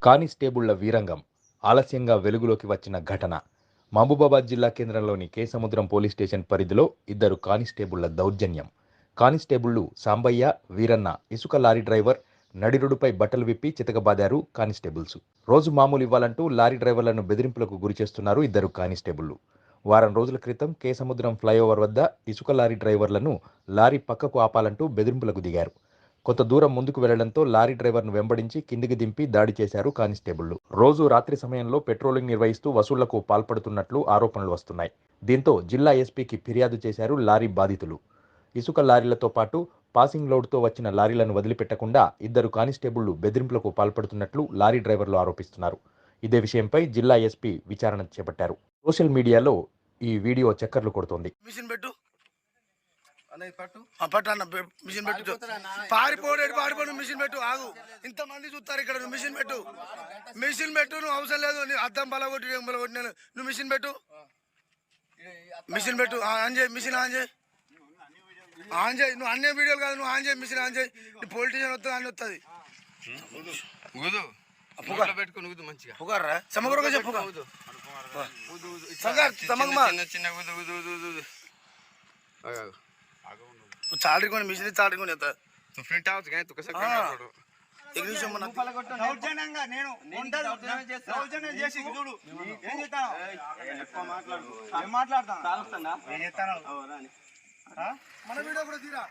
కానిస్టేబుళ్ల వీరంగం ఆలస్యంగా వెలుగులోకి వచ్చిన ఘటన. మహబూబాబాద్ జిల్లా కేంద్రంలోని కేసముద్రం పోలీస్ స్టేషన్ పరిధిలో ఇద్దరు కానిస్టేబుళ్ల దౌర్జన్యం. కానిస్టేబుళ్లు సాంబయ్య, వీరన్న ఇసుక లారీ డ్రైవర్ నడిరుడుపై బట్టలు విప్పి చితకబాదారు కానిస్టేబుల్స్. రోజు మామూలు ఇవ్వాలంటూ లారీ డ్రైవర్లను బెదిరింపులకు గురిచేస్తున్నారు ఇద్దరు కానిస్టేబుళ్లు. వారం రోజుల క్రితం కేసముద్రం ఫ్లైఓవర్ వద్ద ఇసుక లారీ డ్రైవర్లను లారీ పక్కకు ఆపాలంటూ బెదిరింపులకు దిగారు. కొంత దూరం ముందుకు వెళ్లడంతో లారీ డ్రైవర్ను వెంబడించి కిందికి దింపి దాడి చేశారు కానిస్టేబుళ్లు. రోజు రాత్రి సమయంలో పెట్రోలింగ్ నిర్వహిస్తూ వసూళ్లకు పాల్పడుతున్నట్లు ఆరోపణలు వస్తున్నాయి. దీంతో జిల్లా ఎస్పీకి ఫిర్యాదు చేశారు లారీ బాధితులు. ఇసుక లారీలతో పాటు పాసింగ్ లోడ్తో వచ్చిన లారీలను వదిలిపెట్టకుండా ఇద్దరు కానిస్టేబుళ్లు బెదిరింపులకు పాల్పడుతున్నట్లు లారీ డ్రైవర్లు ఆరోపిస్తున్నారు. ఇదే విషయంపై జిల్లా ఎస్పీ విచారణ చేపట్టారు. సోషల్ మీడియాలో ఈ వీడియో చక్కర్లు కొడుతోంది. పట్టు అన్న మిషన్ పెట్టు, పారిపోడు మిషన్ పెట్టు, ఆగు, ఇంతమంది చూస్తారు ఇక్కడ, నువ్వు మిషన్ పెట్టు, నువ్వు అవసరం లేదు, అద్దం బలగొట్టి బలగొట్టినాను, నువ్వు మిషన్ పెట్టు, ఆన్ చేయి, మిషన్ ఆన్ చేయి, నువ్వు అన్ని వీడియోలు కాదు, నువ్వు ఆన్ చేయి, మిషన్ ఆన్ చేయి, నీ పొలిటీషియన్ వస్తుంది, అన్ని వస్తుంది, పుగారా సమగ్రంగా చెప్పు, चालरी कोणी मिशन चालरी कोणी येतं तू प्रिंट आउट काय तू कसं करणार इंग्लिश म्हणा దౌర్జన్యంగా నేను దౌర్జన్యం చేసి చూడు ఏం చేస్తాను ఎక్కువ మాట్లాడు ఏం మాట్లాడతాను కాలుస్తానా ఏం చేస్తాను మన వీడియో కూడా తీరా